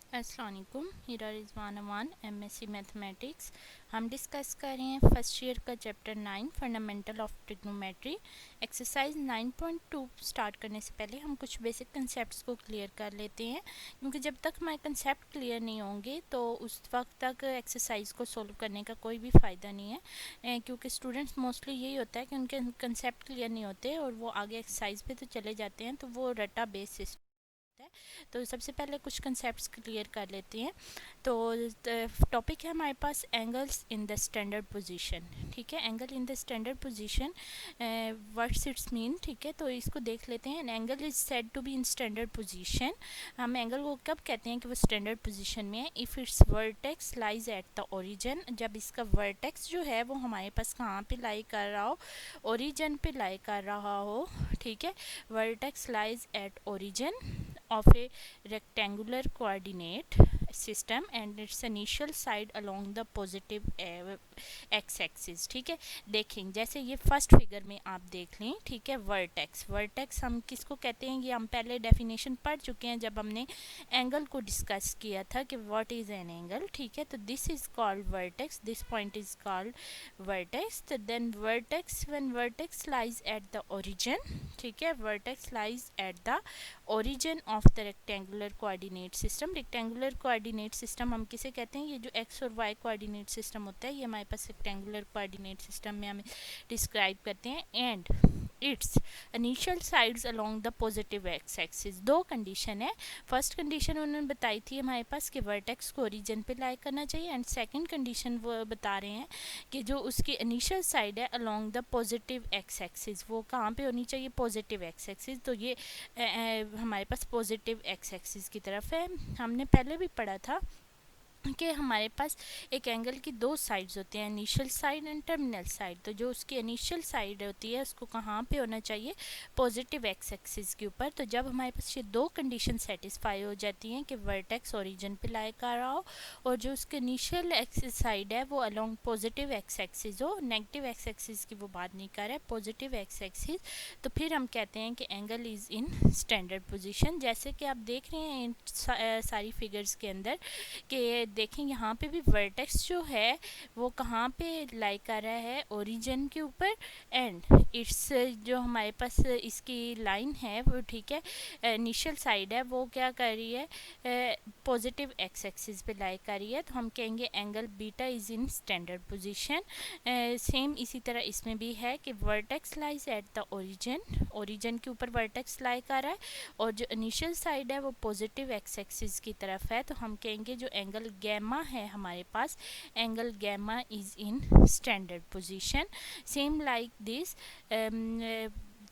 अस्सलाम वालेकुम। हीरा रिजवान अमान, MSc mathematics. हम डिस्कस कर रहे हैं फर्स्ट ईयर का chapter 9 fundamental of trigonometry. Exercise 9.2 start करने से पहले हम कुछ बेसिक कंसेप्ट्स को क्लियर कर लेते हैं, क्योंकि जब तक हमारे कंसेप्ट क्लियर नहीं होंगे तो उस वक्त तक एक्सरसाइज को सोल्व करने का कोई भी फ़ायदा नहीं है। क्योंकि स्टूडेंट्स मोस्टली यही होता है कि उनके कंसेप्ट क्लियर नहीं होते और वो आगे एक्सरसाइज पे तो चले जाते हैं, तो वो रटा बेस सिस्टम है। तो सबसे पहले कुछ कंसेप्ट्स क्लियर कर लेते हैं। तो टॉपिक है हमारे पास angles in the standard position. ठीक है, angle in the standard position, what's its mean. ठीक है, तो इसको देख लेते हैं। An angle is said to be in standard position. हम एंगल को कब कहते हैं कि वो स्टैंडर्ड पोजीशन में है? If it's vertex lies at the origin, जब इसका वर्टेक्स जो है वो हमारे पास कहाँ पे लाई कर रहा हो? ओरिजिन पे लाई कर रहा हो। ठीक है, vertex lies at origin of a rectangular coordinate system and its initial side along the positive x axis। ठीक है, देखें जैसे ये फर्स्ट फिगर में आप देख लें। ठीक है, वर्टेक्स, वर्टेक्स हम किसको कहते हैं? ये हम पहले डेफिनेशन पढ़ चुके हैं जब हमने एंगल को डिस्कस किया था कि व्हाट इज एन एंगल। ठीक है, तो this is called vertex, this point is called vertex. तो then vertex, when vertex lies at the origin. ठीक है, vertex lies at the origin of the rectangular coordinate system. Rectangular coordinate system हम किसे कहते हैं? ये जो एक्स और वाई कोऑर्डिनेट सिस्टम होता है ये हमारे पास रेक्टेंगुलर कोऑर्डिनेट सिस्टम में हम डिस्क्राइब करते हैं। And its initial sides along the positive x axis. दो कंडीशन है। फर्स्ट कंडीशन उन्होंने बताई थी हमारे पास कि वर्टेक्स को ओरिजिन पे लाई करना चाहिए, एंड सेकंड कंडीशन वो बता रहे हैं कि जो उसकी इनिशियल साइड है along the positive x axis, वो कहाँ पे होनी चाहिए? Positive x axis. तो ये हमारे पास पॉजिटिव एक्स एक्सिस की तरफ है। हमने पहले भी पढ़ा था कि हमारे पास एक एंगल की दो साइड्स होती हैं, initial side and terminal side. तो जो उसकी इनिशियल साइड होती है उसको कहाँ पे होना चाहिए? पॉजिटिव एक्स एक्सिस के ऊपर। तो जब हमारे पास ये दो कंडीशन सेटिस्फाई हो जाती हैं कि वर्टेक्स ओरिजिन पे लाई कर रहा हो और जो उसकी इनिशियल एक्सिस साइड है वो अलोंग पॉजिटिव एक्स एक्सिस हो, नेगेटिव एक्स एक्सिस की वो बात नहीं कर रहा है, पॉजिटिव एक्स एक्सिस, तो फिर हम कहते हैं कि angle is in standard position. जैसे कि आप देख रहे हैं इन सारी फिगर्स के अंदर कि देखें यहाँ पे भी वर्टेक्स जो है वो कहाँ पे लाई कर रहा है? ओरिजिन के ऊपर। एंड इट्स जो हमारे पास इसकी लाइन है वो, ठीक है, इनिशियल साइड है वो क्या कर रही है? पॉजिटिव एक्स एक्सिस पे लाई कर रही है। तो हम कहेंगे angle beta is in standard position. Same इसी तरह इसमें भी है कि vertex lies at the origin, origin के ऊपर वर्टेक्स लाई कर रहा है और जो इनिशियल साइड है वो पॉजिटिव एक्स एक्सिस की तरफ है। तो हम कहेंगे जो एंगल गैमा है हमारे पास, angle gamma is in standard position. Same like this,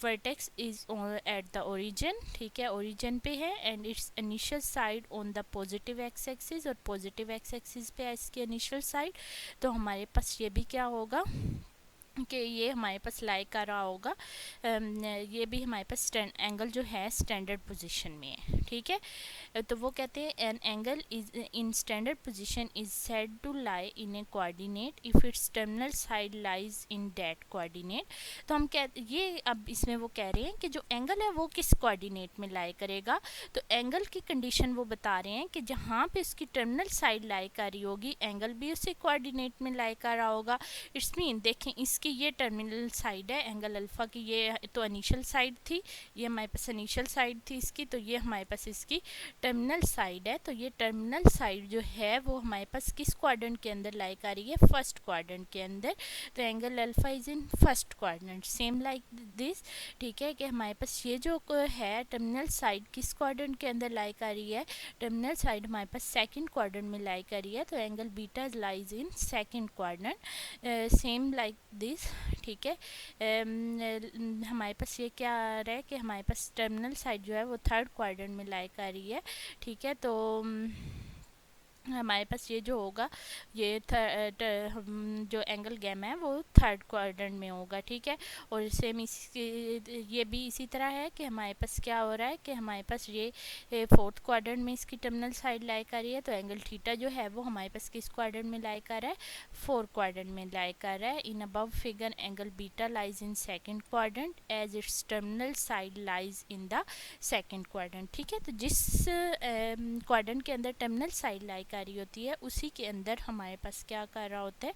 vertex is at the origin. ठीक है, ओरिजिन पे है and its initial side on the positive x axis, और पॉजिटिव एक्स एक्सिस पे है इसकी इनिशियल साइड। तो हमारे पास ये भी क्या होगा कि ये हमारे पास लाई कर रहा होगा, ये भी हमारे पास एंगल जो है स्टैंडर्ड पोजीशन में है। ठीक है, तो वो कहते हैं an angle is in standard position is said to lie in a coordinate if it's terminal side lies in that coordinate. तो हम ये अब इसमें वो कह रहे हैं कि जो एंगल है वो किस कोऑर्डिनेट में लाई करेगा। तो एंगल की कंडीशन वो बता रहे हैं कि जहाँ पे इसकी टर्मिनल साइड लाई कर रही होगी एंगल भी उसी कोऑर्डिनेट में लाई कर रहा होगा। इट्स मीन देखें इसकी ये टर्मिनल साइड है एंगल अल्फा की, ये तो इनिशियल साइड थी, ये हमारे पास इनिशियल साइड थी इसकी, तो ये हमारे पास इसकी टर्मिनल साइड है। तो ये टर्मिनल साइड जो है वो हमारे पास किस क्वाड्रेंट के अंदर लाई कर रही है? फर्स्ट क्वाड्रेंट के अंदर। तो angle alpha is in first quadrant. Same like this, ठीक है, कि हमारे पास ये जो है टर्मिनल साइड किस क्वाड्रेंट के अंदर लाई कर रही है? टर्मिनल साइड हमारे पास सेकंड क्वाड्रेंट में लाई कर रही है। तो angle beta lies in second quadrant. Same like this. ठीक है, हमारे पास ये क्या आ रहा है कि हमारे पास टर्मिनल साइड जो है वो थर्ड क्वाड्रेंट में लाई कर रही है। ठीक है, तो हमारे पास ये जो होगा ये जो एंगल गैम है वो थर्ड क्वाड्रेंट में होगा, ठीक है। और सेम ये भी इसी तरह है कि हमारे पास क्या हो रहा है कि हमारे पास ये फोर्थ क्वाड्रेंट में इसकी टर्मिनल साइड लाई कर रही है, तो एंगल थीटा जो है वो हमारे पास किस क्वाड्रेंट में लाई कर रहा है, फोर्थ क्वाड्रेंट में लाई कर रहा है। In above figure angle beta lies in second quadrant as its terminal side lies in the second quadrant, ठीक है। तो जिस क्वाड्रेंट के अंदर टर्मिनल साइड लाई कर रही होती है उसी के अंदर हमारे पास क्या कर रहा होता है,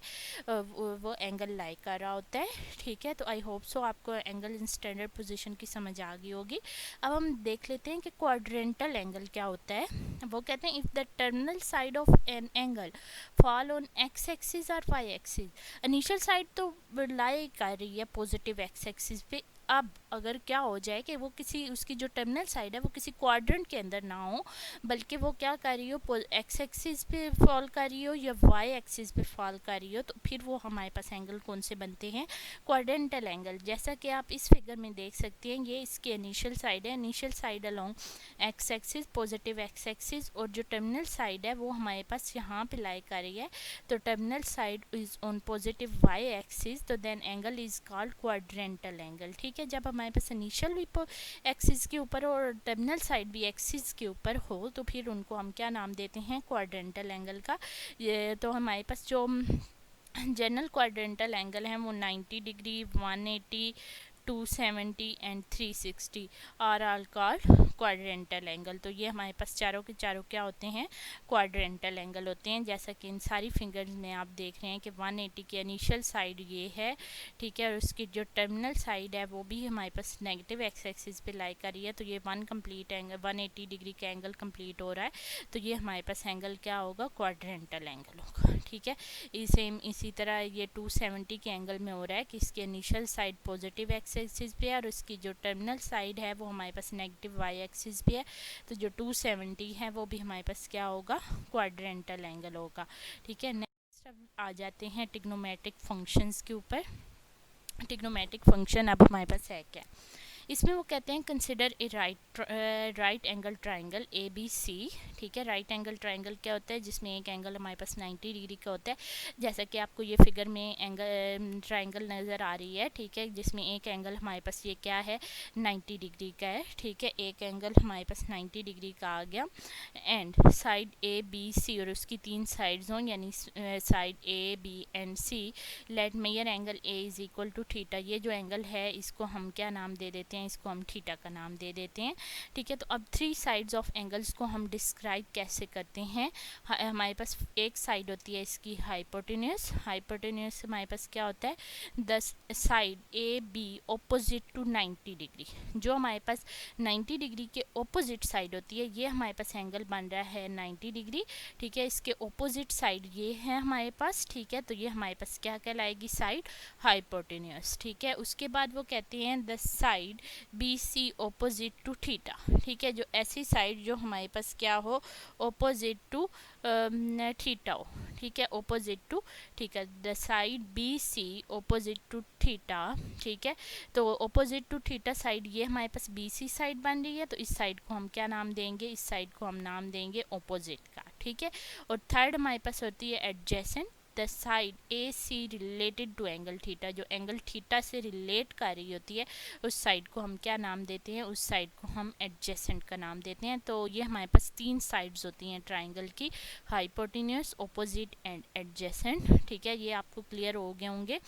वो एंगल लाई कर रहा होता है, ठीक है। तो आई होप सो आपको एंगल इन स्टैंडर्ड पोजीशन की समझ आ गई होगी। अब हम देख लेते हैं कि क्वाड्रेंटल एंगल क्या होता है। वो कहते हैं if the terminal side of an angle fall on x axis और वाई एक्सिस, इनिशियल साइड तो लाई कर रही है पॉजिटिव एक्स एक्सिस पे। अब अगर क्या हो जाए कि वो किसी उसकी जो टर्मिनल साइड है वो किसी क्वाड्रेंट के अंदर ना हो, बल्कि वो क्या कर रही हो, एक्स एक्सिस पे फॉल कर रही हो या वाई एक्सिस पे फॉल कर रही हो, तो फिर वो हमारे पास एंगल कौन से बनते हैं, क्वाड्रेंटल एंगल। जैसा कि आप इस फिगर में देख सकते हैं, ये इसकी इनिशियल साइड है, initial side along x axis positive x axis, और जो टर्मिनल साइड है वो हमारे पास यहाँ पे लाई कर रही है, तो terminal side is on positive y axis, तो then angle is called quadrantal angle, ठीक है। जब हमारे पास इनिशियल भी एक्सिस के ऊपर और टर्मिनल साइड भी एक्सिस के ऊपर हो तो फिर उनको हम क्या नाम देते हैं, क्वाड्रेंटल एंगल का। ये तो हमारे पास जो जनरल क्वाड्रेंटल एंगल है वो 90 डिग्री, 180, 270 and 360 are all called quadrantal angle. तो ये हमारे पास चारों के चारों क्या होते हैं, क्वाड्रेंटल एंगल होते हैं। जैसा कि इन सारी फिंगर्स में आप देख रहे हैं कि 180 की इनिशियल साइड ये है, ठीक है, और उसकी जो टर्मिनल साइड है वो भी हमारे पास नेगेटिव एक्स एक्सिस पे लाई कर रही है, तो ये 180 डिग्री का एंगल कंप्लीट हो रहा है, तो ये हमारे पास एंगल क्या होगा, क्वाड्रेंटल एंगल होगा, ठीक है। सेम इसी तरह ये 270 के एंगल में हो रहा है कि इसकी initial side positive x axis पे है और उसकी जो टर्मिनल साइड है वो हमारे पास नेगेटिव वाई एक्सिस पे है, तो जो 270 है वो भी हमारे पास क्या होगा, क्वाड्रेंटल एंगल होगा, ठीक है। नेक्स्ट अब आ जाते हैं ट्रिग्नोमेट्रिक फंक्शंस के ऊपर। ट्रिग्नोमेट्रिक फंक्शन अब हमारे पास है क्या, इसमें वो कहते हैं consider a right angle triangle A B C, ठीक है। राइट एंगल ट्राइंगल क्या होता है, जिसमें एक एंगल हमारे पास 90 डिग्री का होता है, जैसा कि आपको ये फिगर में एंगल ट्राइंगल नज़र आ रही है, ठीक है, जिसमें एक एंगल हमारे पास ये क्या है, 90 डिग्री का है, ठीक है। एक एंगल हमारे पास 90 डिग्री का आ गया and side A B C और उसकी तीन साइड्स हों, यानी side A B and C, let measure angle A is equal to theta. ये जो एंगल है इसको हम क्या नाम दे देते हैं, इसको हम थीटा का नाम दे देते हैं, ठीक है। तो अब थ्री साइड्स ऑफ एंगल्स को हम डिस्क्राइब कैसे करते हैं, हमारे पास एक साइड होती है इसकी हाइपोटेन्यूस, हाइपोटेन्यूस हमारे पास क्या होता है, the side A B opposite to 90 degree, जो हमारे पास 90 डिग्री के ऑपोजिट साइड होती है, ये हमारे पास एंगल बन रहा है 90 डिग्री, ठीक है। इसके ऑपोजिट साइड ये है हमारे पास, ठीक है, तो ये हमारे पास क्या कहलाएगी, साइड हाइपोटेन्यूस, ठीक है। उसके बाद वो कहते हैं the side B C opposite to theta, ठीक है, जो ऐसी साइड जो हमारे पास क्या हो, ऑपोजिट टू थीटा हो, ठीक है, ऑपोजिट टू, ठीक है, the side B C opposite to theta, ठीक है। तो ऑपोजिट टू थीटा साइड ये हमारे पास बी सी साइड बन रही है, तो इस साइड को हम क्या नाम देंगे, इस साइड को हम नाम देंगे ऑपोजिट का, ठीक है। और थर्ड हमारे पास होती है adjacent, the side A C related to angle theta, जो एंगल थीटा से रिलेट कर रही होती है उस साइड को हम क्या नाम देते हैं, उस साइड को हम एडजेसेंट का नाम देते हैं। तो ये हमारे पास तीन साइड्स होती हैं ट्राइंगल की, हाइपोटेन्यूस, ऑपोजिट एंड एडजेसेंट, ठीक है। ये आपको क्लियर हो गए होंगे।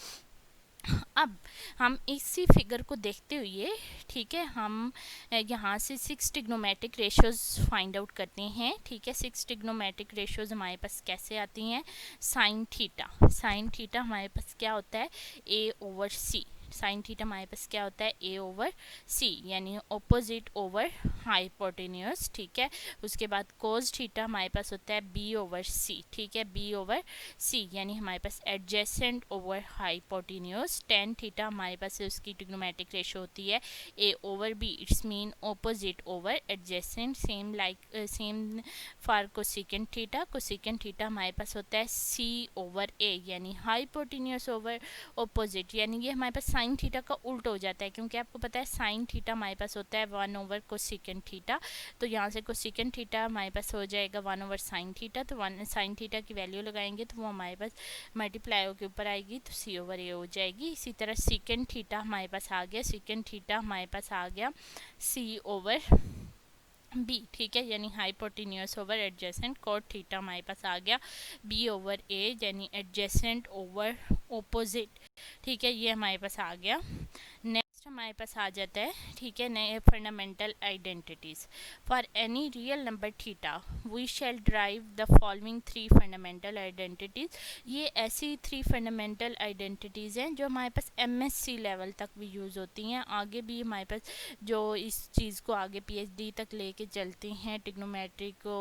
अब हम इसी फिगर को देखते हुए, ठीक है, हम यहाँ से 6 ट्रिग्नोमेट्रिक रेशियोज फाइंड आउट करते हैं, ठीक है। 6 ट्रिग्नोमेट्रिक रेशियोज हमारे पास कैसे आती हैं, साइन थीटा, साइन थीटा हमारे पास क्या होता है, a over C, sine theta हमारे पास क्या होता है, ए ओवर सी, यानी ऑपोजिट ओवर हाइपोटेन्यूस, ठीक है। उसके बाद कोस थीटा हमारे पास होता है बी ओवर सी, ठीक है, बी ओवर सी, यानी हमारे पास adjacent over hypotenuse. Tan theta हमारे पास उसकी ट्रिग्नोमेट्रिक रेशियो होती है a over b, its mean opposite over adjacent, same like same for cosecant theta, cosecant theta हमारे पास होता है सी ओवर ए, यानी हाइपोटेन्यूस ओवर ऑपोजिट, यानी ये हमारे पास साइन थीटा का उल्ट हो जाता है, क्योंकि आपको पता है साइन थीटा हमारे पास होता है 1 ओवर कोसेकेंट थीटा। तो यहाँ से कोसेकेंट थीटा हमारे पास हो जाएगा 1 ओवर साइन थीटा। तो 1 साइन थीटा की वैल्यू लगाएंगे तो वो हमारे पास मल्टीप्लाई होकर ऊपर आएगी, तो सी ओवर ए हो जाएगी। इसी तरह सेकेंड थीटा हमारे पास आ गया, सेकेंड थीटा हमारे पास आ गया सी ओवर बी, ठीक है, यानी hypotenuse over adjacent. Cot theta हमारे पास आ गया बी ओवर ए, यानी एडजेसेंट ओवर ओपोजिट, ठीक है, ये हमारे पास आ गया। नेक्स्ट हमारे पास आ जाता है, ठीक है, नए fundamental identities for any real number theta we shall derive the following 3 fundamental identities. ये ऐसी 3 फंडामेंटल आइडेंटिटीज हैं जो हमारे पास एमएससी लेवल तक भी यूज़ होती हैं, आगे भी हमारे पास जो इस चीज़ को आगे पीएचडी तक लेके चलती हैं, ट्रिग्नोमेट्री को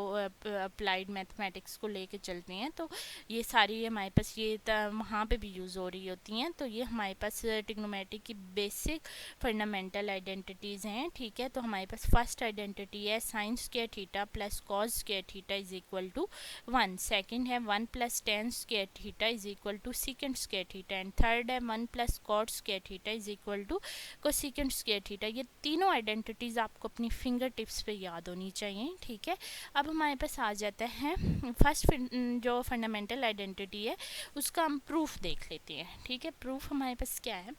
अप्लाइड मैथमेटिक्स को लेके चलती हैं। तो ये सारी हमारे पास ये वहाँ पे भी यूज़ हो रही होती हैं। तो ये हमारे पास ट्रिग्नोमेट्री की बेसिक फंडामेंटल आइडेंटिटीज़ हैं, ठीक है। तो हमारे पास फर्स्ट आइडेंटिटी है sine square theta plus cos square theta is equal to 1। Second है 1 plus tan square theta is equal to secant square theta. And third है 1 plus cot square theta is equal to cosecant square theta. ये तीनों identities आपको अपनी finger tips पे याद होनी चाहिए, ठीक है। अब हमारे पास आ जाता है फर्स्ट जो फंडामेंटल आइडेंटिटी है उसका हम प्रूफ देख लेते हैं, ठीक है। प्रूफ हमारे पास क्या है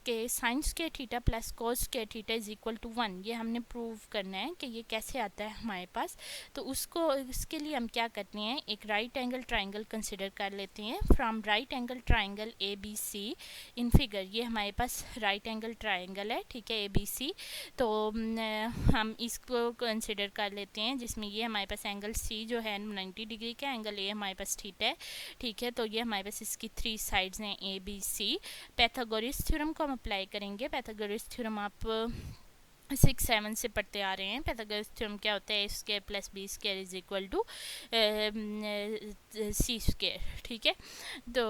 कि sine square theta plus cos square theta is equal to 1। ये हमने प्रूव करना है कि ये कैसे आता है हमारे पास। तो उसको इसके लिए हम क्या करते हैं, एक राइट एंगल ट्राइंगल कंसिडर कर लेते हैं। From right angle triangle A B C in figure, ये हमारे पास राइट एंगल ट्राइंगल है, ठीक है, ए बी सी। तो हम इसको कंसिडर कर लेते हैं, जिसमें ये हमारे पास एंगल सी जो है 90 डिग्री का, एंगल ए हमारे पास थीटा है, ठीक है। तो ये हमारे पास इसकी 3 साइड्स हैं A B C. Pythagoras theorem को हम अप्लाई करेंगे। पैथागोरस थ्योरम आप 6-7 से पढ़ते आ रहे हैं। पैथागोरस थ्योरम क्या होता है, ए square plus B square is equal to C square, ठीक है। तो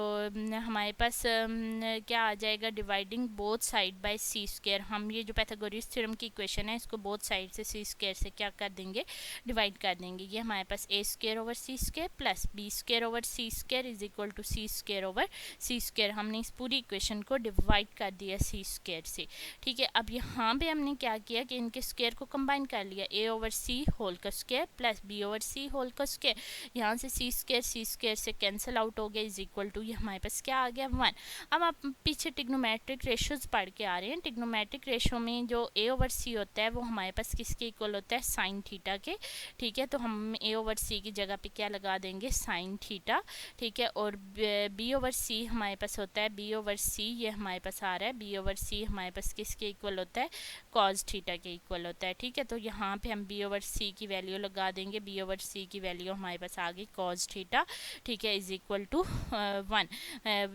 हमारे पास क्या आ जाएगा, dividing both side by c square. हम ये जो पैथागोरस थ्योरम की इक्वेशन है इसको बोथ साइड से सी स्क्वायर से क्या कर देंगे, डिवाइड कर देंगे। ये हमारे पास a square over c square plus B square over c square is equal to C square over c square. हमने इस पूरी इक्वेशन को डिवाइड कर दिया सी स्क्वायर से, ठीक है। अब यहाँ पे हमने क्या किया कि इनके स्क्वायर को कंबाइन कर लिया, ए ओवर सी होल का स्क्वायर प्लस बी ओवर सी होल का स्क्वायर। यहाँ से सी स्क्वायर से कैंसिल आउट हो गया, इज इक्वल टू ये हमारे पास क्या आ गया 1। अब आप पीछे ट्रिग्नोमेट्रिक रेशियोज पढ़ के आ रहे हैं। ट्रिग्नोमेट्रिक रेशियो में जो ए ओवर सी होता है वो हमारे पास किसके इक्वल होता है, साइन थीटा के, ठीक है। तो हम ए ओवर सी की जगह पे क्या लगा देंगे, साइन थीटा, ठीक है। और बी ओवर सी हमारे पास होता है, बी ओवर सी ये हमारे पास आ रहा है, बी ओवर सी हमारे पास किसके इक्वल होता है, कॉज थीटा के इक्वल होता है, ठीक है। तो यहाँ पे हम बी ओवर सी की वैल्यू लगा देंगे। बी ओवर सी की वैल्यू हमारे पास आ गई कॉज थीटा, ठीक है, is equal to 1।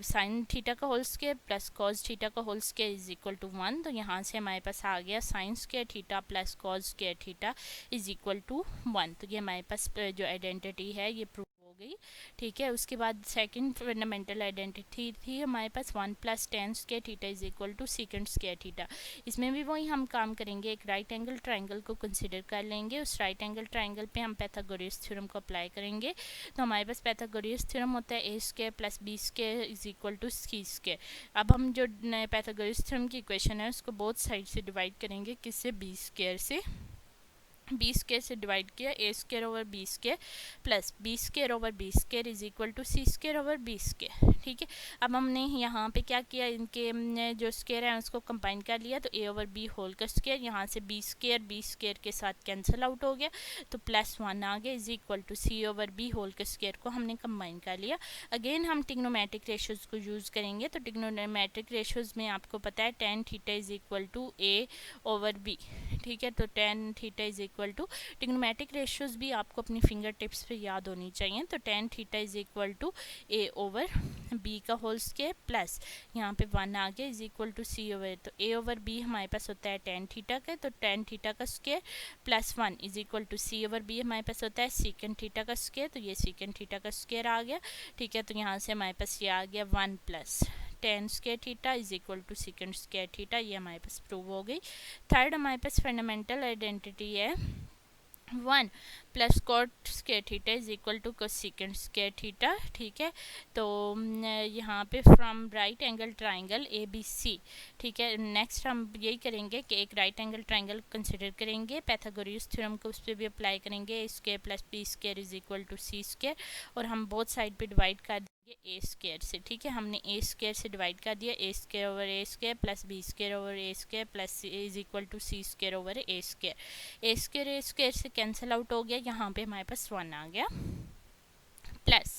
Sine theta का whole square plus cos theta का whole square is equal to 1। तो यहाँ से हमारे पास आ गया sine square theta plus cos square theta is equal to 1। तो ये हमारे पास जो आइडेंटिटी है ये प्रूव हो गई, ठीक है। उसके बाद सेकंड फंडामेंटल आइडेंटिटी थी हमारे पास 1 plus tan square theta is equal to secant square theta. इसमें भी वही हम काम करेंगे, एक राइट एंगल ट्राइंगल को कंसिडर कर लेंगे। उस राइट एंगल ट्राइंगल पे हम पैथागोरस थ्योरम को अप्लाई करेंगे। तो हमारे पास पैथागोरस थ्योरम होता है ए square plus B square is equal to C square. अब हम जो पैथागोरस थ्योरम की इक्वेशन है उसको बोथ साइड से डिवाइड करेंगे, किससे, बी स्क्वायर से। बी स्क्वायर से डिवाइड किया, A square over B square plus B square over B square is equal to C square over B square, ठीक है। अब हमने यहाँ पे क्या किया, इनके जो स्क्वायर है उसको कंबाइन कर लिया। तो ए ओवर बी होल का स्क्वायर, यहाँ से बी स्क्वायर के साथ कैंसिल आउट हो गया, तो +1 आ गया, is equal to C over B whole के स्क्वायर को हमने कंबाइन कर लिया। अगेन हम ट्रिग्नोमेट्रिक रेशियोज को यूज़ करेंगे। तो ट्रिग्नोमेट्रिक रेशियोज में आपको पता है tan theta is equal to A over B, ठीक है। तो tan theta is equal to, trigonometric ratios भी आपको अपनी फिंगर टिप्स पे याद होनी चाहिए। तो tan theta is equal to A over B का होल स्क्वायर प्लस यहाँ पे 1 आ गया, is equal to C over. तो ए ओवर बी हमारे पास होता है टेन थीटा का, तो टेन थीटा का square plus 1 is equal to C over B हमारे पास होता है सेकंड थीटा का स्क्वायर। तो ये सेकंड थीटा का स्क्वायर आ गया, ठीक है। तो यहाँ से हमारे पास ये आ गया 1 plus tan square theta is equal to secant square theta. ये हमारे पास प्रूव हो गई। थर्ड हमारे पास फंडामेंटल आइडेंटिटी है 1 plus cot square theta is equal to cosecant square theta, ठीक है। तो यहाँ पे from right angle triangle A B C, ठीक है। नेक्स्ट हम यही करेंगे कि एक राइट एंगल ट्राइंगल कंसिडर करेंगे, पैथागोरस थ्योरम को उस पर भी अप्लाई करेंगे, A square plus B square is equal to C square, और हम बोथ साइड पे डिवाइड कर देंगे ए स्क्वायर से, ठीक है। हमने ए स्क्वायर से डिवाइड कर दिया, A square over A square plus B square over A square plus is equal to C square over A square से कैंसिल आउट हो गया, यहाँ पे हमारे पास 1 आ गया, प्लस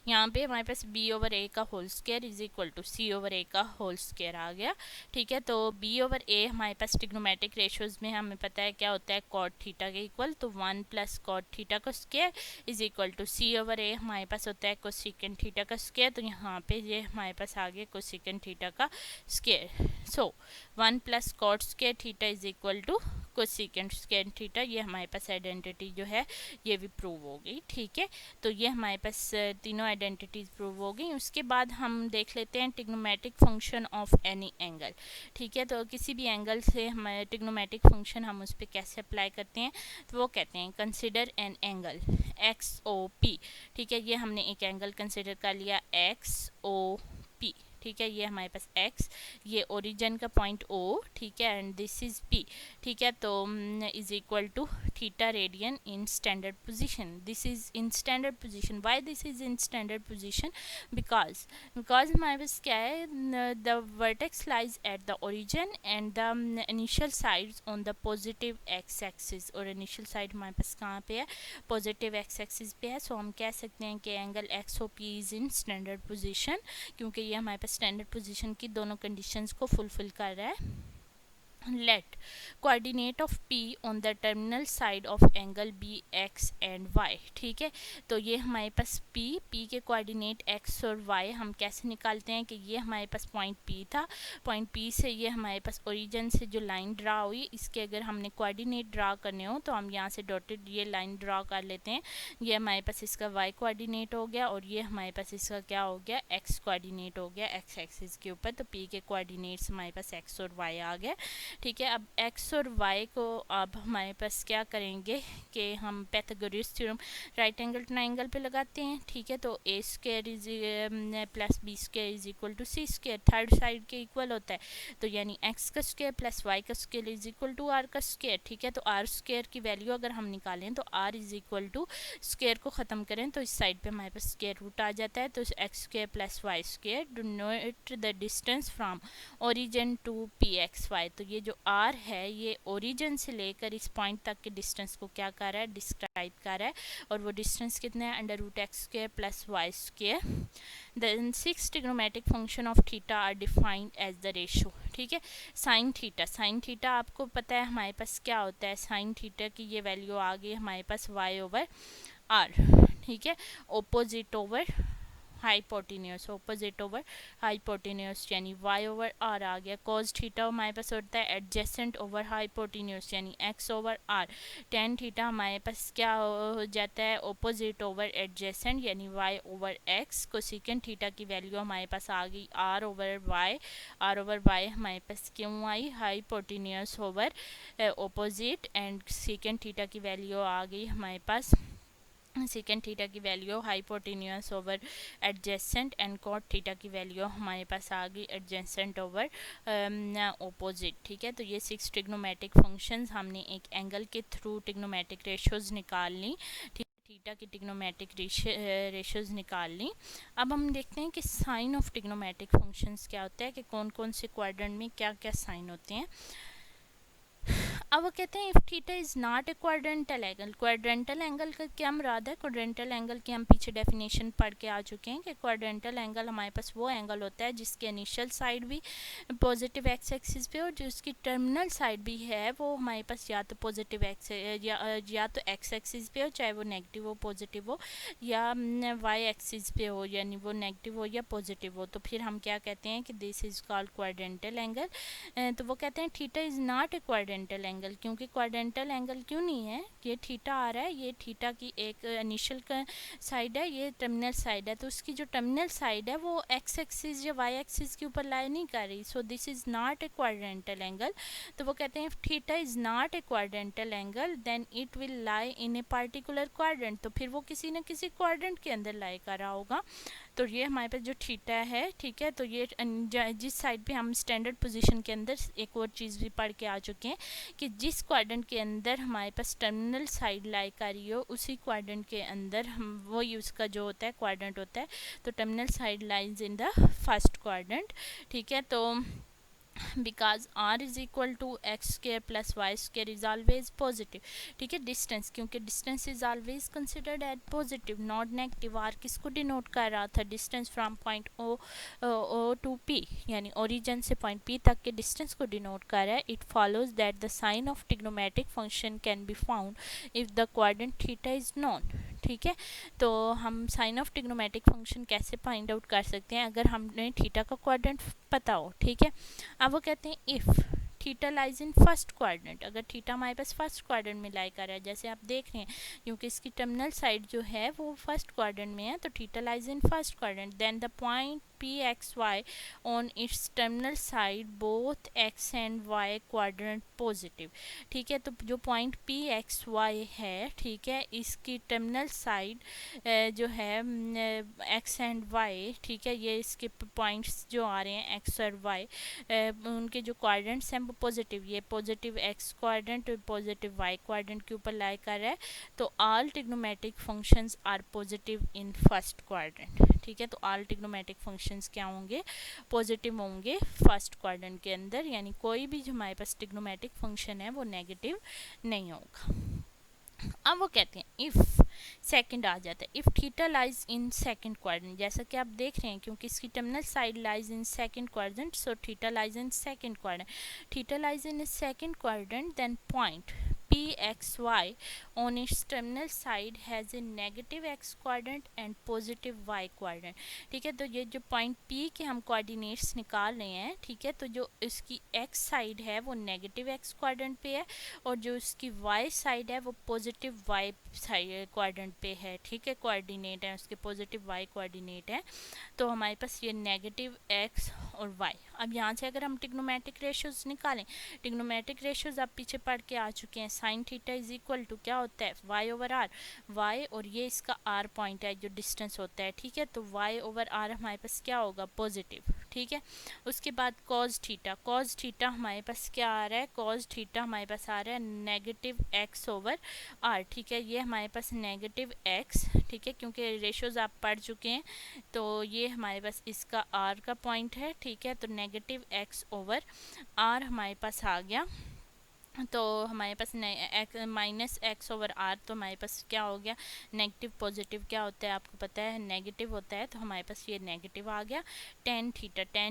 यहाँ पे हमारे पास b ओवर a का whole square is equal to c over a का होल स्क्वायर आ गया, ठीक है। तो b ओवर a हमारे पास ट्रिग्नोमेट्रिक रेशियोज में हमें पता है क्या होता है, कॉट थीटा के इक्वल, तो 1 प्लस कॉट थीटा का square is equal to c over a हमारे पास होता है कोसेकेंट थीटा का स्क्वायर, तो यहाँ पे ये हमारे पास आ गया कोसेकेंट थीटा का square. So 1 plus cot square theta is equal to cosecant square theta, ये हमारे पास आइडेंटिटी जो है ये भी प्रूव हो गई, ठीक है। तो ये हमारे पास तीनों आइडेंटिटीज प्रूव हो गई। उसके बाद हम देख लेते हैं trigonometric function of any angle, ठीक है। तो किसी भी एंगल से हमारे ट्रिग्नोमेट्रिक फंक्शन हम उस पर कैसे अप्लाई करते हैं, तो वो कहते हैं consider an angle X O P, ठीक है। ये हमने एक एंगल कंसिडर कर लिया एक्स ओ पी, ठीक है। ये हमारे पास x, ये ओरिजिन का पॉइंट O, ठीक है, एंड दिस इज P, ठीक है। तो is equal to theta radian in standard position, this is in standard position. Why this is in standard position, because हमारे पास क्या है, the vertex lies at the origin and the initial sides on the positive x axis, और initial side हमारे पास कहाँ पे है, पॉजिटिव एक्स एक्सिस पे है। सो हम कह सकते हैं कि angle X O P is in standard position, क्योंकि ये हमारे पास स्टैंडर्ड पोजीशन की दोनों कंडीशंस को फुलफिल कर रहा है। Let coordinate of P on the terminal side of angle B X and Y, ठीक है। तो ये हमारे पास P के कोऑर्डिनेट X और Y हम कैसे निकालते हैं कि ये हमारे पास पॉइंट P था, पॉइंट P से ये हमारे पास ओरिजिन से जो लाइन ड्रा हुई, इसके अगर हमने कोऑर्डिनेट ड्रा करने हो तो हम यहाँ से डॉटेड ये लाइन ड्रा कर लेते हैं। ये हमारे पास इसका Y कोऑर्डिनेट हो गया, और ये हमारे पास इसका क्या हो गया, X कोऑर्डिनेट हो गया X एक्सिस के ऊपर। तो P के कोऑर्डिनेट्स हमारे पास X और Y आ गए, ठीक है। अब x और y को अब हमारे पास क्या करेंगे कि हम Pythagoras theorem right angle triangle पे लगाते हैं, ठीक है। तो a square is plus B square is equal to C square, third side के इक्वल होता है, तो यानी x का स्क्वायर प्लस y का square is equal to r का स्क्वायर, ठीक है। तो r स्क्वायर की वैल्यू अगर हम निकालें तो r is equal to square को ख़त्म करें तो इस साइड पे हमारे पास स्क्वायर रूट आ जाता है, तो x square plus y square denote the distance from origin to P x y. तो ये जो r है ये ओरिजिन से लेकर इस पॉइंट तक के डिस्टेंस को क्या कर रहा है, डिस्क्राइब कर रहा है, और वो डिस्टेंस कितना है, under root x square plus y square. Then 6 trigonometric function of theta are defined as the ratio, ठीक है। साइन थीटा आपको पता है हमारे पास क्या होता है, साइन थीटा की ये वैल्यू आ गई हमारे पास y ओवर r, ठीक है। Opposite over hypotenuse, opposite over hypotenuse यानी y ओवर r आ गया। cos थीटा हमारे पास होता है एडजेसेंट ओवर हाइपोटेन्यूस यानी x over r। tan theta हमारे पास क्या हो जाता है, ऑपोजिट ओवर एडजेसेंट यानी y over x। Cosecant theta की वैल्यू हमारे पास आ गई r ओवर y हमारे पास क्यों आई, hypotenuse over opposite, and secant theta की वैल्यू आ गई हमारे पास, सेकेंड थीटा की value hypotenuse over adjacent, and cot theta की वैल्यू हमारे पास आ गई एडजेसेंट ओवर ऑपोजिट, ठीक है। तो ये 6 ट्रिग्नोमेट्रिक फंक्शंस हमने एक एंगल के थ्रू ट्रिग्नोमेट्रिक रेशियोज निकाल ली, ठीक है, थीटा की ट्रिग्नोमेट्रिक रेशियोज निकाल ली। अब हम देखते हैं कि साइन ऑफ ट्रिग्नोमेट्रिक फंक्शंस क्या होता है, कि कौन कौन से क्वाड्रेंट में क्या क्या साइन होते हैं। अब वो कहते हैं if theta is not a quadrantal angle का क्या मुराद है, क्वाड्रेंटल एंगल की हम पीछे डेफिनेशन पढ़ के आ चुके हैं कि क्वाड्रेंटल एंगल हमारे पास वो एंगल होता है जिसके इनिशियल साइड भी पॉजिटिव एक्स एक्सिस पे और जो उसकी टर्मिनल साइड भी है वो हमारे पास या तो पॉजिटिव एक्स या तो एक्स एक्सिस पे हो, चाहे वो नेगेटिव हो पॉजिटिव हो, या वाई एक्सिस पे हो यानी वो नेगेटिव हो या पॉजिटिव हो। तो फिर हम क्या कहते हैं कि this is called quadrantal angle. तो वो कहते हैं theta is not a quadrantal angle, angle, क्योंकि क्वाड्रेंटल एंगल क्यों नहीं है, ये थीटा आ रहा है, ये थीटा की एक इनिशियल साइड है, ये टर्मिनल साइड है, तो उसकी जो टर्मिनल साइड है वो एक्स एक्सिस या वाई एक्सिस के ऊपर लाई नहीं कर रही, so this is not a quadrantal angle. तो वो कहते हैं if theta is not a quadrantal angle then it will lie in a particular quadrant, तो फिर वो किसी न किसी क्वाड्रेंट के अंदर लाई कर रहा होगा। तो ये हमारे पास जो थीटा है, ठीक है, तो ये जिस साइड पे हम स्टैंडर्ड पोजीशन के अंदर एक और चीज़ भी पढ़ के आ चुके हैं कि जिस क्वाड्रेंट के अंदर हमारे पास टर्मिनल साइड लाई कर रही हो उसी क्वाड्रेंट के अंदर हम वो उसका जो होता है क्वाड्रेंट होता है, तो terminal side lies in the first quadrant, ठीक है। तो because r is equal to x square plus y square is always positive, ठीक है। डिस्टेंस, क्योंकि distance is always considered as positive not negative. r किसको डिनोट कर रहा था, distance from point O to p, यानी ओरिजिन से point p तक के डिस्टेंस को डिनोट कर रहा है। It follows that the sine of trigonometric function can be found if the quadrant theta is known, ठीक है। तो हम साइन ऑफ ट्रिग्नोमेट्रिक फंक्शन कैसे फाइंड आउट कर सकते हैं, अगर हमने थीटा का क्वाड्रेंट पता हो, ठीक है। अब वो कहते हैं if theta lies in first quadrant, अगर थीटा हमारे पास फर्स्ट क्वाड्रेंट में लाई कर रहा है, जैसे आप देख रहे हैं क्योंकि इसकी टर्मिनल साइड जो है वो फर्स्ट क्वाड्रेंट में है, तो theta lies in first quadrant, then the point P x y on its terminal side both x and y quadrant positive, ठीक है। तो जो पॉइंट पी एक्स वाई है, ठीक है, इसकी टर्मिनल साइड जो है एक्स एंड वाई, ठीक है, ये इसके पॉइंट्स जो आ रहे हैं एक्स और वाई, उनके जो क्वाड्रेंट्स हैं वो पॉजिटिव, ये positive x quadrant positive y quadrant के ऊपर लाई कर रहा है। तो all trigonometric functions are positive in first quadrant, ठीक है। तो ऑल ट्रिग्नोमेट्रिक फंक्शंस क्या होंगे, पॉजिटिव होंगे फर्स्ट क्वाड्रेंट के अंदर, यानी कोई भी जो हमारे पास ट्रिग्नोमेट्रिक फंक्शन है वो नेगेटिव नहीं होगा। अब वो कहते हैं इफ़ सेकंड आ जाता है, if theta lies in second quadrant, जैसा कि आप देख रहे हैं क्योंकि इसकी terminal side lies in second quadrant, so theta lies in second quadrant, theta lies in second quadrant, then point pxy on its terminal side has a negative x quadrant and positive y quadrant, ठीक है। तो ये जो point p के हम coordinates निकाल रहे हैं, ठीक है, तो जो इसकी x साइड है वो नेगेटिव x क्वाड्रेंट पे है और जो इसकी y साइड है वो पॉजिटिव y साइड क्वाड्रेंट पे है, ठीक है, कोऑर्डिनेट है उसके पॉजिटिव y कोऑर्डिनेट है। तो हमारे पास ये नेगेटिव x और y। अब यहाँ से अगर हम ट्रिग्नोमेट्रिक रेशियोज निकालें, ट्रिग्नोमेट्रिक रेशियोज आप पीछे पढ़ के आ चुके हैं, sine theta is equal to क्या होता है y ओवर r, y और ये इसका r पॉइंट है जो डिस्टेंस होता है, ठीक है। तो y ओवर r हमारे पास क्या होगा, पॉजिटिव, ठीक है। उसके बाद कॉज थीटा हमारे पास क्या आ रहा है, कॉज थीटा हमारे पास आ रहा है नेगेटिव x ओवर r, ठीक है। ये हमारे पास नेगेटिव x, ठीक है, क्योंकि रेशियोज आप पढ़ चुके हैं, तो ये हमारे पास इसका r का पॉइंट है, ठीक है। तो नेगेटिव x ओवर r हमारे पास आ गया, तो हमारे पास माइनस एक्स ओवर आर, तो हमारे पास क्या हो गया, नेगेटिव पॉजिटिव क्या होता है आपको पता है, नेगेटिव होता है, तो हमारे पास ये नेगेटिव आ गया। टेन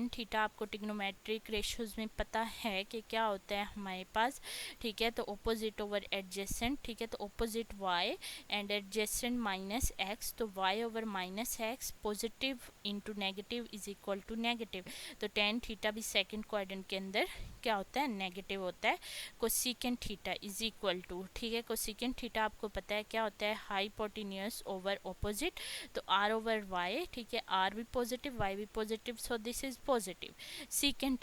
थीटा आपको ट्रिग्नोमेट्रिक रेशियोज में पता है कि क्या होता है हमारे पास, ठीक है। तो ऑपोजिट ओवर एडजेसेंट, ठीक है, तो opposite Y and adjacent minus X, तो Y over minus X positive into negative is equal to negative. तो टेन थीटा भी सेकेंड क्वाड्रेंट के अंदर क्या होता है, नेगेटिव होता है। Cosecant theta is equal to, ठीक है, कोसेकेंट थीटा आपको पता है क्या होता है, हाइपोटेन्यूज ओवर ऑपोजिट, तो आर ओवर वाई, ठीक है, आर भी पॉजिटिव वाई भी positive, so this is positive. Secant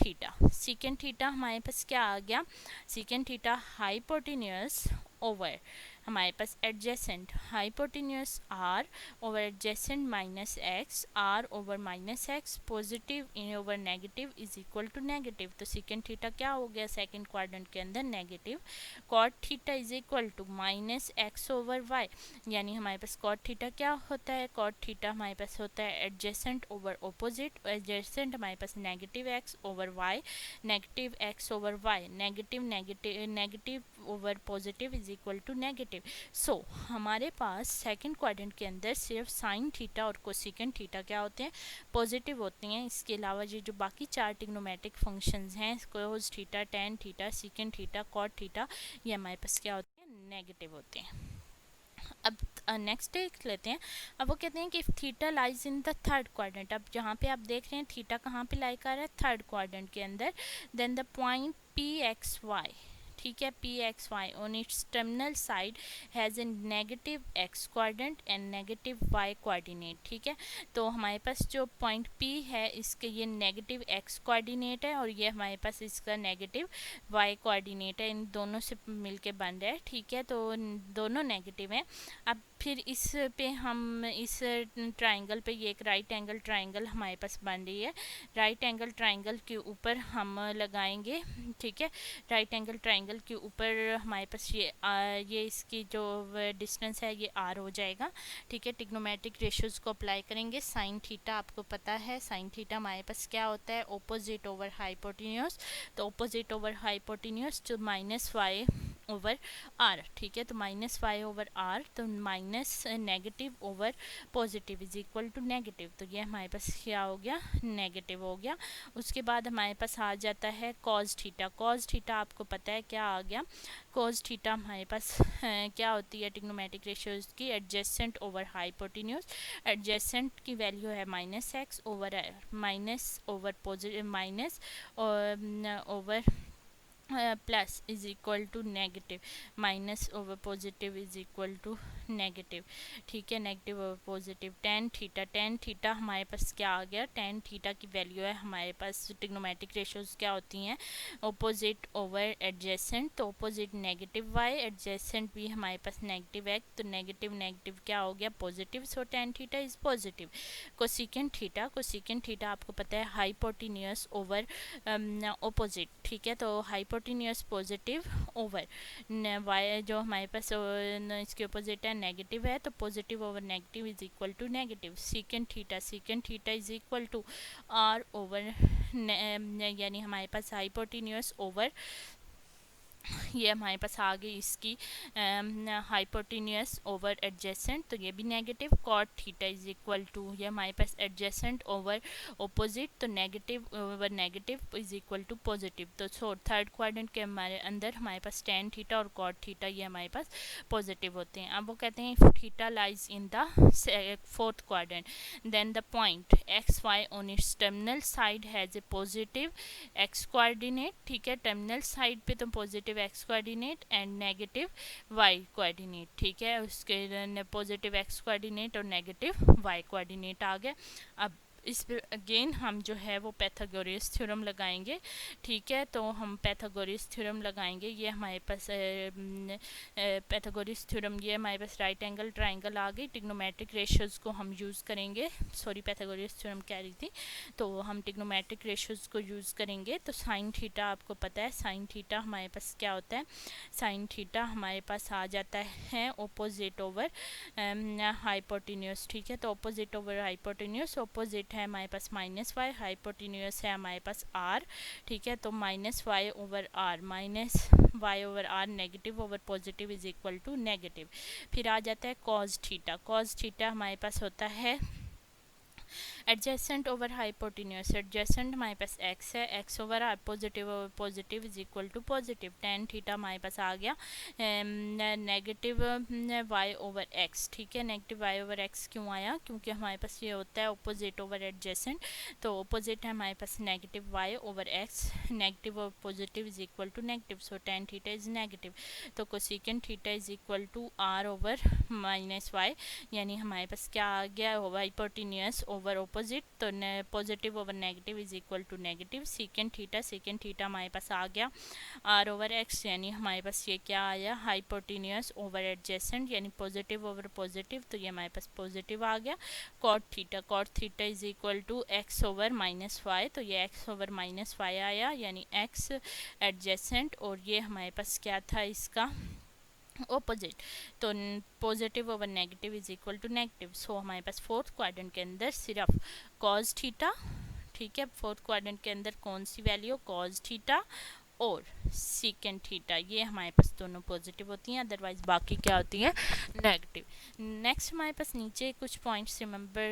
theta हमारे पास क्या आ गया, सीकेंट थीटा हाइपोटेन्यूज ओवर हमारे पास adjacent, hypotenuse R over adjacent minus X, R over minus X positive in over negative is equal to negative. तो secant theta क्या हो गया सेकेंड क्वाड्रेंट के अंदर, negative. Cot theta is equal to minus x over Y, यानी हमारे पास cot theta क्या होता है, कॉट थीटा हमारे पास होता है एडजेसेंट ओवर ऑपोजिट, एडजेसेंट हमारे पास negative X over Y, negative X over Y, negative over positive is equal to negative. So हमारे पास सेकंड क्वाड्रेंट के अंदर सिर्फ साइन थीटा और कोसेकेंट थीटा क्या होते हैं, पॉजिटिव होते हैं। इसके अलावा ये जो बाकी चार ट्रिग्नोमेट्रिक फंक्शंस हैं, cos theta, tan theta, sec theta, cot theta, ये हमारे पास क्या होते हैं, नेगेटिव होते हैं। अब नेक्स्ट देख लेते हैं। अब वो कहते हैं कि theta lies in the third quadrant, अब जहाँ पे आप देख रहे हैं थीटा कहाँ पे लाई कर रहा है, थर्ड क्वाड्रेंट के अंदर, then the point P x y, ठीक है, P x y on its terminal side has a negative x coordinate and negative y coordinate. ठीक है, तो हमारे पास जो पॉइंट पी है इसके ये नेगेटिव एक्स कोऑर्डिनेट है और ये हमारे पास इसका नेगेटिव वाई कोऑर्डिनेट है, इन दोनों से मिलके बन रहा है। ठीक है, तो दोनों नेगेटिव हैं। अब फिर इस पे हम इस ट्राइंगल पे ये एक राइट एंगल ट्राइंगल हमारे पास बन रही है। राइट एंगल ट्राइंगल के ऊपर हम लगाएंगे, ठीक है, राइट एंगल ट्राइंगल के ऊपर हमारे पास ये इसकी जो डिस्टेंस है ये आर हो जाएगा। ठीक है, ट्रिग्नोमेट्रिक रेशियोज को अप्लाई करेंगे। साइन थीटा आपको पता है, साइन थीटा हमारे पास क्या होता है, ऑपोजिट ओवर हाइपोटेन्यूज। तो ऑपोजिट ओवर हाइपोटेन्यूज तो माइनस वाई ओवर आर। ठीक है, तो माइनस वाई ओवर आर, तो minus negative over positive is equal to negative. तो ये हमारे पास क्या हो गया, नेगेटिव हो गया। उसके बाद हमारे पास आ जाता है कॉज थीटा। कॉज थीटा आपको पता है क्या आ गया, कॉज थीटा हमारे पास क्या होती है ट्रिग्नोमेट्रिक रेशियोज की, एडजेसेंट ओवर हाइपोटेन्यूज। एडजेसेंट की वैल्यू है minus x over minus over positive minus over plus is equal to negative, minus over positive is equal to negative. ठीक है, negative over positive. Tan theta, tan theta हमारे पास क्या आ गया, tan theta की वैल्यू है हमारे पास, ट्रिग्नोमेट्रिक रेशियोज क्या होती हैं, ऑपोजिट ओवर एडजेसेंट। तो ऑपोजिट नेगेटिव वाई, एडजेसेंट भी हमारे पास नेगेटिव एक्स, तो नेगेटिव नेगेटिव क्या हो गया, positive. So tan theta is positive. Cosecant theta, cosecant theta आपको पता है हाइपोटेन्यूज ओवर ऑपोजिट। ठीक है, तो हाइपोटेन्यूज पॉजिटिव ओवर वाई, जो हमारे पास इसके अपोजिट है नेगेटिव है, तो positive over negative is equal to negative. Secant theta, secant theta is equal to are over, यानी हमारे पास हाइपोटेन्यूज ओवर, ये हमारे पास आ गई इसकी हाइपोटेन्यूज ओवर एडजेसेंट, तो ये भी negative. Cot theta is equal to, ये हमारे पास एडजेसेंट ओवर ऑपोजिट, तो negative over negative is equal to positive. तो सो थर्ड क्वाड्रेंट के हमारे अंदर हमारे पास टेन थीटा और कॉट थीटा ये हमारे पास पॉजिटिव होते हैं। अब वो कहते हैं theta lies in the fourth quadrant, then the point x y on its terminal side has a positive x coordinate. ठीक है, टर्मिनल साइड पे तो positive x coordinate and negative y coordinate. ठीक है, उसके पॉजिटिव एक्स कोऑर्डिनेट और negative y coordinate आ गया। अब इस पर अगेन हम जो है वो पैथागोरस थ्योरम लगाएंगे। ठीक है, तो हम पैथागोरस थ्योरम लगाएंगे। ये हमारे पास पैथागोरस थ्योरम, ये हमारे पास राइट एंगल ट्राइंगल आ गई, ट्रिग्नोमेट्रिक रेशियोज को हम यूज़ करेंगे। सॉरी, पैथागोरस थ्योरम कह रही थी, तो हम ट्रिग्नोमेट्रिक रेशियोज को यूज़ करेंगे। तो साइन थीटा आपको पता है, साइन थीटा हमारे पास क्या होता है, साइन थीटा हमारे पास आ जाता है ऑपोजिट ओवर हाइपोटेन्यूज। ठीक है, तो ऑपोजिट ओवर हाइपोटेन्यूज, ऑपोजिट है हमारे पास माइनस वाई, हाइपोटेन्यूज है हमारे पास आर। ठीक है, तो minus y over r, minus y over r, negative over positive is equal to negative. फिर आ जाता है कॉज थीटा। कॉज थीटा हमारे पास होता है एडजेसेंट ओवर हाइपोटेन्यूज, एडजेसेंट हमारे पास एक्स है, x over r, positive over positive is equal to positive. Tan theta हमारे पास आ गया नेगेटिव वाई ओवर एक्स। ठीक है, नेगेटिव वाई ओवर एक्स क्यों आया, क्योंकि हमारे पास ये होता है ऑपोजिट ओवर एडजेसेंट, तो ऑपोजिट है हमारे पास negative Y over X, negative over positive is equal to negative, so tan theta is negative. तो cosecant theta is equal to are over minus Y, यानी हमारे पास क्या आ गया, हाइपोटेन्यूज ओवर ऑपोजिट, तो positive over negative is equal to negative. Secant theta, secant theta हमारे पास आ गया आर ओवर एक्स, यानी हमारे पास ये क्या आया, हाइपोटेन्यूज ओवर एडजेसेंट, यानी पॉजिटिव ओवर पॉजिटिव, तो ये हमारे पास पॉजिटिव आ गया। Cot theta, cot theta is equal to x over minus y, तो ये एक्स ओवर माइनस वाई आया, यानी एक्स एडजेसेंट, और ये हमारे पास क्या था इसका ऑपोजिट, तो positive over negative is equal to negative. So हमारे पास फोर्थ क्वाड्रेंट के अंदर सिर्फ कॉज थीटा, ठीक है, फोर्थ क्वाड्रेंट के अंदर कौन सी वैल्यू, कॉज थीटा और सीकेंट थीटा, ये हमारे पास दोनों पॉजिटिव होती हैं, अदरवाइज बाकी क्या होती है, नेगेटिव। नेक्स्ट हमारे पास नीचे कुछ पॉइंट्स रिमेंबर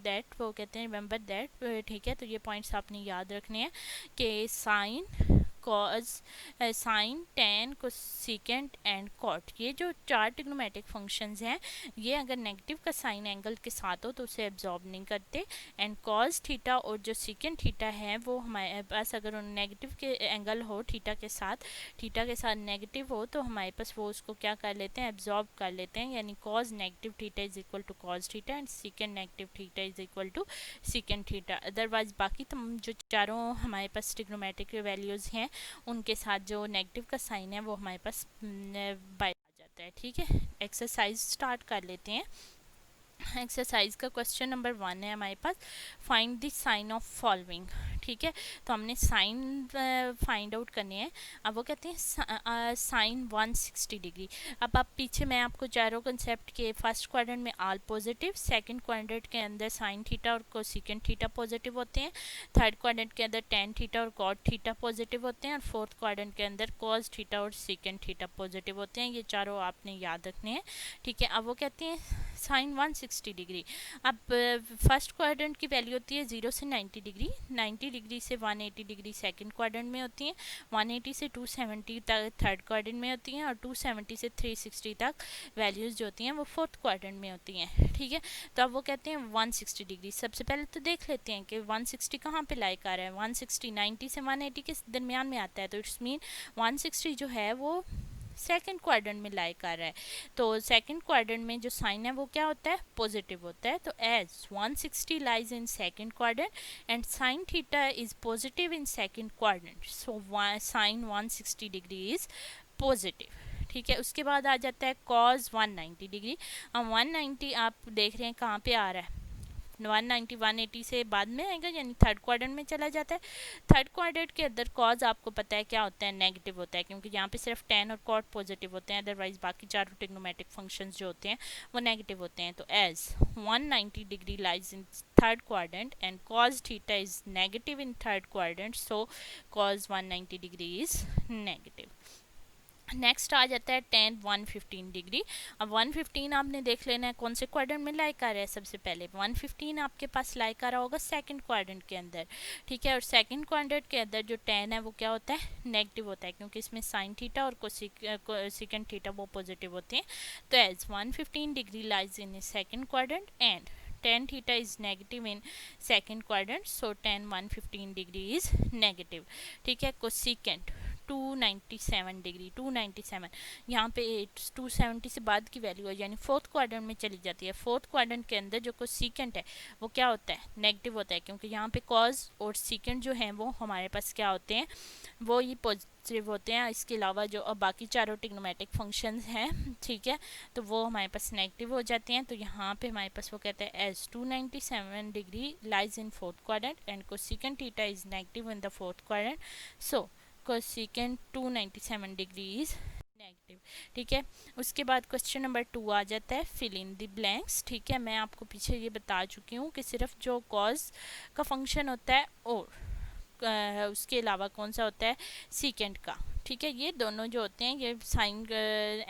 दैट, वो कहते हैं रिमेंबर दैट। ठीक है, तो ये पॉइंट्स आपने याद रखने हैं कि sine cos, sine, tan, cosecant and cot. ये जो चार ट्रिग्नोमेट्रिक फंक्शंस हैं ये अगर नेगेटिव का साइन एंगल के साथ हो तो उसे एब्जॉर्ब नहीं करते। एंड कॉज थीटा और जो सीकेंट थीटा है वो हमारे पास अगर नेगेटिव के एंगल हो थीटा के साथ नेगेटिव हो तो हमारे पास वो उसको क्या कर लेते हैं, एब्जॉर्ब कर लेते हैं। यानी cos negative theta is equal to cos theta and secant negative theta is equal to secant theta. Otherwise बाकी जो चारों हमारे पास ट्रिग्नोमेट्रिक वैल्यूज़ हैं उनके साथ जो नेगेटिव का साइन है वो हमारे पास बाय आ जाता है। ठीक है, एक्सरसाइज स्टार्ट कर लेते हैं। एक्सरसाइज का क्वेश्चन नंबर 1 है हमारे पास, find the sine of following. ठीक है, तो हमने साइन फाइंड आउट करने हैं। अब वो कहते हैं साइन 160 डिग्री। अब आप पीछे मैं आपको चारों कंसेप्ट के फर्स्ट क्वाड्रेंट में आल पॉजिटिव, सेकंड क्वाड्रेंट के अंदर साइन थीटा और कोसेकेंट थीटा पॉजिटिव होते हैं, थर्ड क्वाड्रेंट के अंदर टेन थीटा और कॉट थीटा पॉजिटिव होते हैं और फोर्थ क्वाड्रेंट के अंदर कॉस थीटा और सेकेंट थीटा पॉजिटिव होते हैं। ये चारों आपने याद रखने हैं। ठीक है, अब वो कहते हैं साइन 160 डिग्री। अब फर्स्ट क्वाड्रेंट की वैल्यू होती है 0 से 90 डिग्री, 90 डिग्री से 180 डिग्री सेकंड क्वाड्रेंट में होती है, 180 से 270 तक थर्ड क्वाड्रेंट में होती हैं और 270 से 360 तक वैल्यूज़ जो होती हैं वो फोर्थ क्वाड्रेंट में होती हैं। ठीक है, तो अब वो कहते हैं 160 डिग्री। सबसे पहले तो देख लेते हैं कि 160 कहाँ पे लाई कर रहा है। 160 90 से 180 के दरमियान में आता है, तो इट्स मीन 160 जो है वो सेकंड क्वाड्रेंट में लाई कर रहा है। तो सेकंड क्वाड्रेंट में जो साइन है वो क्या होता है, पॉजिटिव होता है। तो as 160 lies in second quadrant and sine theta is positive in second quadrant, so sine 160 degree is positive. ठीक है, उसके बाद आ जाता है कॉज 190 डिग्री। अब 190 आप देख रहे हैं कहाँ पे आ रहा है, 190 180 से बाद में आएगा, यानी थर्ड क्वाड्रेंट में चला जाता है। थर्ड क्वाड्रेंट के अंदर कॉज आपको पता है क्या होता है, नेगेटिव होता है, क्योंकि यहाँ पे सिर्फ टेन और कॉट पॉजिटिव होते हैं, अदरवाइज बाकी चारों ट्रिग्नोमेट्रिक फंक्शंस जो होते हैं वो नेगेटिव होते हैं। तो as 190 degree lies in third quadrant and cos theta is negative in third quadrant, so cos 190 degree is negative. Next आ जाता है टेन 115 डिग्री। अब 115 आपने देख लेना है कौन से क्वाड्रेंट में लाई कर रहा है। सबसे पहले 115 आपके पास लाई कर रहा होगा सेकंड क्वाड्रेंट के अंदर। ठीक है, और सेकंड क्वाड्रेंट के अंदर जो टेन है वो क्या होता है, नेगेटिव होता है, क्योंकि इसमें साइन थीटा और कोसेकेंट थीटा वो पॉजिटिव होते हैं। तो as 115 degree lies in second quadrant and tan theta is negative in second quadrant, so tan 115 degree is negative. ठीक है, कोसेकेंट 297 डिग्री, 297 यहाँ पे 270 से बाद की वैल्यू है, यानी फोर्थ क्वाड्रेंट में चली जाती है। फोर्थ क्वाड्रेंट के अंदर जो कोसेकेंट है वो क्या होता है, नेगेटिव होता है, क्योंकि यहाँ पे कॉज और सीकेंट जो है वो हमारे पास क्या होते हैं, वो ये पॉजिटिव होते हैं। इसके अलावा जो बाकी चारों ट्रिग्नोमेट्रिक फंक्शंस हैं, ठीक है, तो वो हमारे पास नेगेटिव हो जाते हैं। तो यहाँ पे हमारे पास वो कहते हैं as 297 degree lies in fourth quadrant and cosecant theta is negative in the fourth quadrant, so cosecant 297 degree is negative. ठीक है, उसके बाद क्वेश्चन नंबर 2 आ जाता है फिल इन द ब्लैंक्स। ठीक है, मैं आपको पीछे ये बता चुकी हूँ कि सिर्फ जो कॉज का फंक्शन होता है और उसके अलावा कौन सा होता है, सीकेंट का। ठीक है, ये दोनों जो होते हैं ये साइन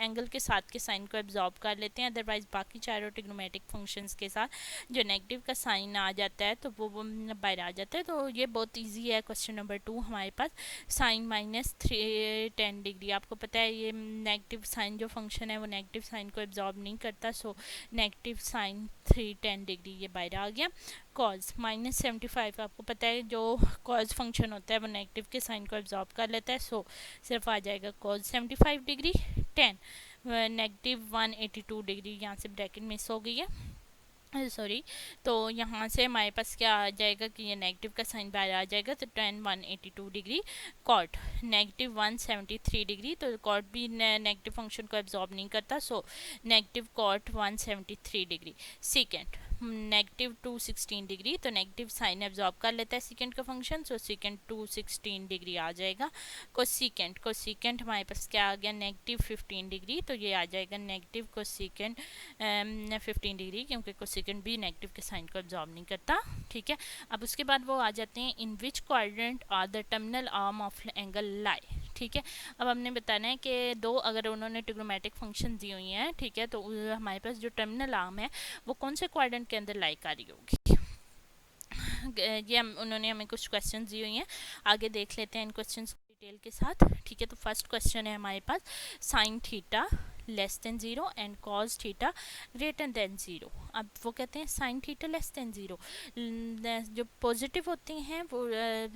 एंगल के साथ के साइन को एब्जॉर्ब कर लेते हैं, अदरवाइज बाकी चारों ट्रिग्नोमेट्रिक फंक्शंस के साथ जो नेगेटिव का साइन आ जाता है तो वो बाहर आ जाता है। तो ये बहुत इजी है। क्वेश्चन नंबर 2 हमारे पास साइन -310 डिग्री, आपको पता है ये नेगेटिव साइन जो फंक्शन है वो नेगेटिव साइन को एब्जॉर्ब नहीं करता, सो नेगेटिव साइन 310 डिग्री ये बाहर आ गया। कॉज -75, आपको पता है जो कॉज फंक्शन होता है वो नेगेटिव के साइन को एब्जॉर्ब कर लेता है, सो सिर्फ आ जाएगा कॉज 75 डिग्री। 10 नेगेटिव 182 डिग्री, यहाँ से ब्रैकेट मिस हो गई है, सॉरी। तो यहाँ से हमारे पास क्या आ जाएगा कि ये नेगेटिव का साइन बाहर आ जाएगा, तो tan 182 degree. Cot negative 173 degree, तो कॉट भी नेगेटिव फंक्शन को एब्जॉर्ब नहीं करता, so negative cot 173 degree. Sec negative 216 degree, तो नेगेटिव साइन एब्जॉर्ब कर लेता है सेकेंड का फंक्शन, सो सेकेंड 216 डिग्री आ जाएगा। कोसेकेंट हमारे पास क्या आ गया, नेगेटिव 15 डिग्री, तो ये आ जाएगा नेगेटिव कोसेकेंट 15 डिग्री, क्योंकि कोसेकेंट भी नेगेटिव के साइन को एब्जॉर्ब नहीं करता। ठीक है, अब उसके बाद वो आ जाते हैं in which quadrant are the terminal arm of angle lie. ठीक है, अब हमने बताना है कि दो अगर उन्होंने ट्रिग्नोमेट्रिक फंक्शन दी हुई हैं, ठीक है, तो हमारे पास जो टर्मिनल आर्म है वो कौन से क्वाड्रेंट के अंदर लाई कर रही होगी। ये उन्होंने हमें कुछ क्वेश्चन दी हुई हैं, आगे देख लेते हैं इन क्वेश्चंस को डिटेल के साथ। ठीक है, तो फर्स्ट क्वेश्चन है हमारे पास, sine theta less than 0 and cos theta greater than 0। अब वो कहते हैं साइन थीटा लेस देन 0, जो पॉजिटिव होते हैं वो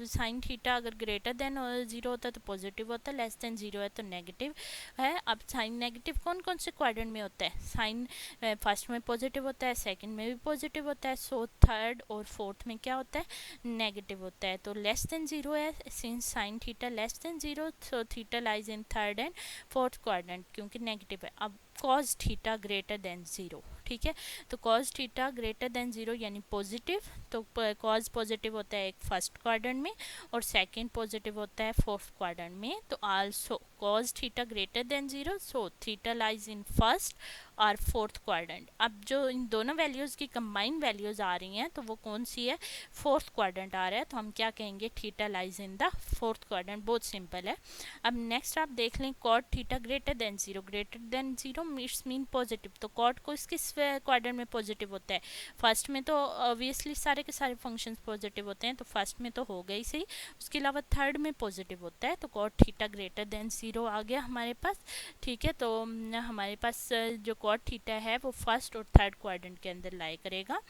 साइन थीटा अगर ग्रेटर देन 0 होता है तो पॉजिटिव होता है, लेस देन 0 है तो नेगेटिव है। अब साइन नेगेटिव कौन कौन से क्वाड्रेंट में होता है? साइन फर्स्ट में पॉजिटिव होता है, सेकंड में भी पॉजिटिव होता है, सो थर्ड और फोर्थ में क्या होता है? नेगेटिव होता है। तो लेस देन 0 है, since sign theta less than 0 so theta lies in third and fourth quadrant क्योंकि नेगेटिव है। अब कॉस थीटा ग्रेटर देन 0, ठीक है, तो कॉस थीटा ग्रेटर देन 0 यानी पॉजिटिव, तो कॉस पॉजिटिव होता है एक फर्स्ट क्वाड्रेंट में और सेकंड पॉजिटिव होता है फोर्थ क्वाड्रेंट में। तो also cos theta greater than 0 so theta lies in first और फोर्थ क्वाड्रेंट। अब जो इन दोनों वैल्यूज़ की कंबाइंड वैल्यूज़ आ रही हैं तो वो कौन सी है? फोर्थ क्वाड्रेंट आ रहा है, तो हम क्या कहेंगे? Theta lies in the fourth quadrant. बहुत सिंपल है। अब नेक्स्ट आप देख लें, cot theta greater than 0, greater than 0 it's mean positive, तो कॉट को किस क्वाड्रेंट में पॉजिटिव होता है? फर्स्ट में तो ऑब्वियसली सारे के सारे फंक्शंस पॉजिटिव होते हैं, तो फर्स्ट में तो हो गई सही, उसके अलावा थर्ड में पॉजिटिव होता है, तो कॉट थीटा ग्रेटर देन 0 आ गया हमारे पास। ठीक है, तो हमारे पास जो कॉट थीटा है वो फर्स्ट और थर्ड क्वाड्रेंट के अंदर लाई करेगा।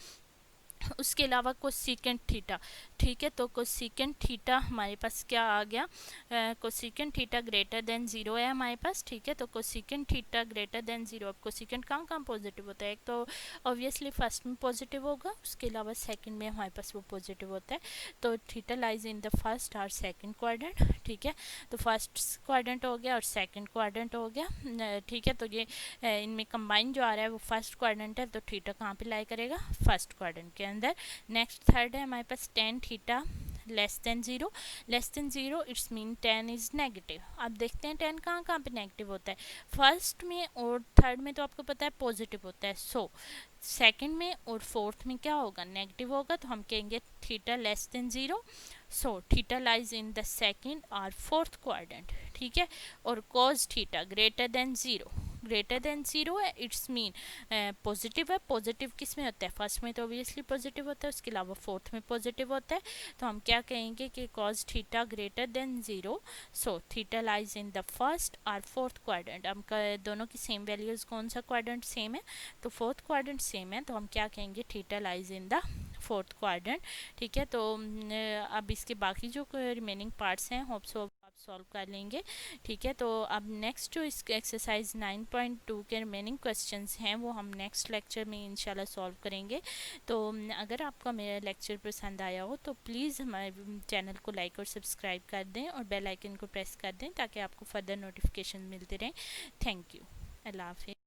उसके अलावा कोसेकेंट थीटा, ठीक है, तो कोसेकेंट थीटा हमारे पास क्या आ गया? कोसेकेंट थीटा ग्रेटर देन 0 है हमारे पास। ठीक है, तो कोसेकेंट थीटा ग्रेटर देन 0। अब कोसेकेंट कहाँ कहाँ पॉजिटिव होता है? एक तो ऑब्वियसली फर्स्ट में पॉजिटिव होगा, उसके अलावा सेकंड में हमारे पास वो पॉजिटिव होता है, तो theta lies in the first और सेकंड क्वाड्रेंट। ठीक है, तो फर्स्ट क्वाड्रेंट हो गया और सेकंड क्वाड्रेंट हो गया। ठीक है, तो ये इनमें कंबाइन जो आ रहा है वो फर्स्ट क्वाड्रेंट है, तो थीटा कहाँ पे लाई करेगा? फर्स्ट क्वाड्रेंट के अंदर। नेक्स्ट थर्ड है हमारे पास tan theta less than 0, less than 0 it's मीन 10 इज नेगेटिव। अब देखते हैं 10 कहाँ कहाँ पे नेगेटिव होता है? फर्स्ट में और थर्ड में तो आपको पता है पॉजिटिव होता है, सो सेकंड में और फोर्थ में क्या होगा? नेगेटिव होगा, तो हम कहेंगे theta less than 0 so theta lies in the second और फोर्थ क्वाड्रेंट। ठीक है, और cos theta greater than 0, greater than 0 है इट्स मीन पॉजिटिव है। पॉजिटिव किस में होता है? फर्स्ट में तो ऑब्वियसली पॉजिटिव होता है, उसके अलावा फोर्थ में पॉजिटिव होता है, तो हम क्या कहेंगे कि cos theta greater than 0 so theta lies in the first और फोर्थ क्वाड्रेंट। हम दोनों की सेम वैल्यूज, कौन सा क्वाड्रेंट सेम है? तो फोर्थ क्वाड्रेंट सेम है, तो हम क्या कहेंगे? Theta lies in the fourth quadrant. ठीक है, तो अब इसके बाकी जो रिमेनिंग पार्ट्स हैं होप सो आप सॉल्व कर लेंगे। ठीक है, तो अब नेक्स्ट जो इस एक्सरसाइज 9.2 के रिमेनिंग क्वेश्चंस हैं वो हम नेक्स्ट लेक्चर में इंशाल्लाह सॉल्व करेंगे। तो अगर आपका मेरा लेक्चर पसंद आया हो तो प्लीज़ हमारे चैनल को लाइक और सब्सक्राइब कर दें और बेल आइकन को प्रेस कर दें ताकि आपको फर्दर नोटिफिकेशन मिलते रहें। Thank you. अल्लाह हाफिज़।